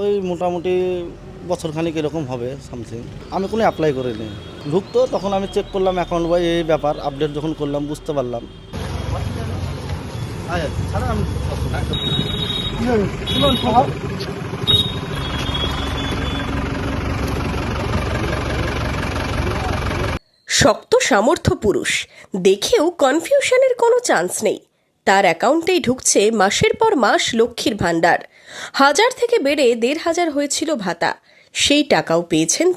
ওই মোটামুটি বছরখানিক এরকম হবে সামথিং। আমি কোনো অ্যাপ্লাই করিনি, ঢুকতো তখন আমি চেক করলাম অ্যাকাউন্ট বা এই ব্যাপার আপডেট যখন করলাম বুঝতে পারলাম। শক্ত সামর্থ্য পুরুষ, দেখেও কনফিউশনের কোনো চান্স নেই। তার অ্যাকাউন্টেই ঢুকছে মাসের পর মাস লক্ষ্মীর ভাণ্ডার। 1000 থেকে বেড়ে 1500 হয়েছিল ভাতা, সেই টাকাও পেয়েছেন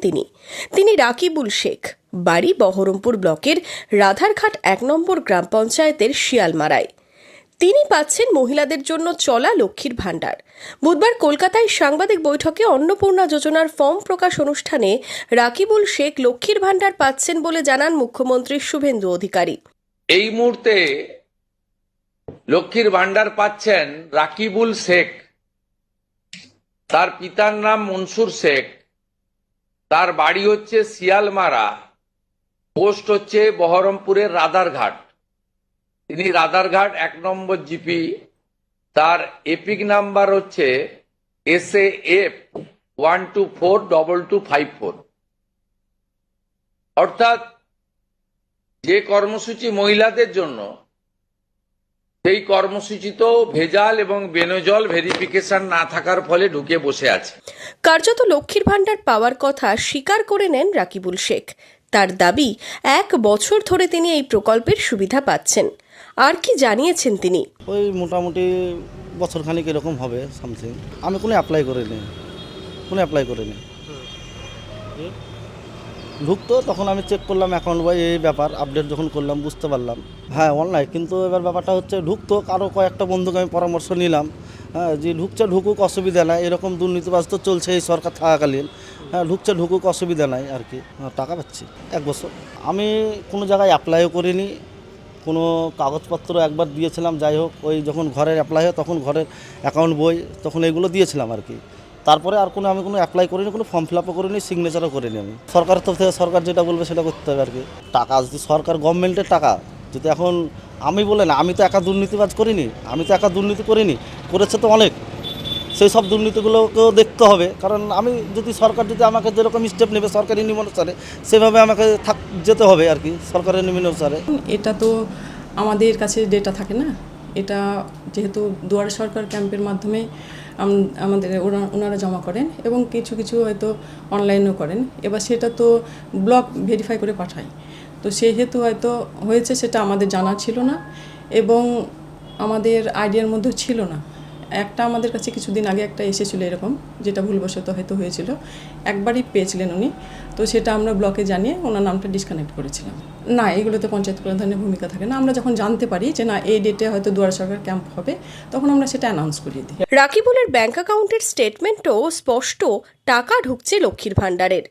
তিনি রাকিবুল শেখ, বাড়ি বহরমপুর ব্লকের রাধারঘাট 1 নম্বর গ্রাম পঞ্চায়েতের শিয়ালমারায়। তিনি পাচ্ছেন মহিলাদের জন্য চলা লক্ষ্মীর ভাণ্ডার। বুধবার কলকাতায় সাংবাদিক বৈঠকে অন্নপূর্ণা যোজনার ফর্ম প্রকাশ অনুষ্ঠানে রাকিবুল শেখ লক্ষ্মীর ভাণ্ডার পাচ্ছেন বলে জানান মুখ্যমন্ত্রী শুভেন্দু অধিকারী। এই মুহূর্তে লক্ষ্মীর ভাণ্ডার পাচ্ছেন রাকিবুল শেখ। তার পিতার নাম মনসুর শেখ, তার বাড়ি হচ্ছে শিয়ালমারা, পোস্ট হচ্ছে বহরমপুরের রাধারঘাট। তিনি রাধারঘাট 1 নম্বর জিপি, তার এপিক নাম্বার হচ্ছে SAF 1242254। অর্থাৎ যে কর্মসূচি মহিলাদের জন্য, সেই কর্মসূচিতেও ভেজাল এবং বেনজল ভেরিফিকেশন না থাকার ফলে ঢুকে বসে আছে। কার্যত লক্ষ্মীর ভাণ্ডার পাওয়ার কথা স্বীকার করে নেন রাকিবুল শেখ। তার দাবি 1 বছর ধরে তিনি এই প্রকল্পের সুবিধা পাচ্ছেন। আর কি জানিয়েছেন তিনি? ওই মোটামুটি বছরখানিক এরকম হবে সামথিং। আমি কোনো অ্যাপ্লাই করিনি, ঢুকতো তখন আমি চেক করলাম অ্যাকাউন্ট বা এই ব্যাপার আপডেট যখন করলাম বুঝতে পারলাম। হ্যাঁ, অনলাইন, কিন্তু এবার ব্যাপারটা হচ্ছে ঢুকতো, আরও কয়েকটা বন্ধুকে আমি পরামর্শ নিলাম, হ্যাঁ, যে ঢুকুক অসুবিধা নাই, এরকম দুর্নীতিবাজ তো চলছে এই সরকার থাকাকালীন। হ্যাঁ, ঢুকুক অসুবিধা নাই আর কি। টাকা পাচ্ছি 1 বছর। আমি কোনো জায়গায় অ্যাপ্লাইও করিনি, কোনো কাগজপত্র একবার দিয়েছিলাম, যাই হোক ওই যখন ঘরের অ্যাপ্লাই হয় তখন ঘরের অ্যাকাউন্ট বই তখন এগুলো দিয়েছিলাম আর কি। তারপরে আর আমি কোনো অ্যাপ্লাই করিনি, কোনো ফর্ম ফিল আপও করিনি, সিগনেচারও করিনি। আমি সরকারের তরফ থেকে সরকার যেটা বলবে সেটা করতে হবে আর কি। টাকা যদি সরকার গভর্নমেন্টের টাকা যদি এখন আমি বলে না, আমি তো একা দুর্নীতিবাজ করিনি, করেছে তো অনেক। সেই সব দুর্নীতিগুলোকেও দেখতে হবে, কারণ আমি যদি সরকার যদি আমাকে যেরকম স্টেপ নেবে সরকারি নিয়ম অনুসারে সেভাবে আমাকে যেতে হবে আর কি, সরকারের নিয়ম অনুসারে। এটা তো আমাদের কাছে ডেটা থাকে না, এটা যেহেতু দুয়ারে সরকার ক্যাম্পের মাধ্যমে আমাদের ওনারা জমা করেন এবং কিছু হয়তো অনলাইনও করেন। এবার সেটা তো ব্লক ভেরিফাই করে পাঠায়, তো সেহেতু হয়তো হয়েছে সেটা আমাদের জানা ছিল না এবং আমাদের আইডিয়ার মধ্যেও ছিল না। একটা আমাদের কাছে কিছুদিন আগে একটা এসেছিল এরকম, যেটা ভুলবশত হয়তো হয়েছিল, একবারই পেয়েছিলেন উনি, তো সেটা আমরা ব্লকে জানিয়ে ওনার নামটা ডিসকানেক্ট করেছিলাম। না, এগুলোতে পঞ্চায়েত প্রধানের ভূমিকা থাকে না। আমরা যখন জানতে পারি যে না এই ডেটে হয়তো দুয়ারে সরকার ক্যাম্প হবে, তখন আমরা সেটা অ্যানাউন্স করিয়ে দিই। রাকিবুলের ব্যাংক অ্যাকাউন্টের স্টেটমেন্টও স্পষ্ট টাকা ঢুকছে লক্ষ্মীর ভাণ্ডারের।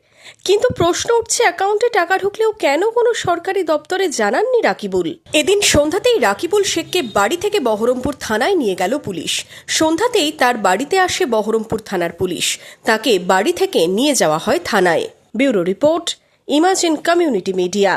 কিন্তু প্রশ্ন উঠছে, অ্যাকাউন্টে টাকা ঢুকলেও কেন কোনো সরকারি দপ্তরে জানাননি রাকিবুল? এদিন সন্ধ্যাতেই রাকিবুল শেখকে বাড়ি থেকে বহরমপুর থানায় নিয়ে গেল পুলিশ। সন্ধ্যাতেই তার বাড়িতে আসে বহরমপুর থানার পুলিশ, তাকে বাড়ি থেকে নিয়ে যাওয়া হয় থানায়। Bureau report, imagine community media.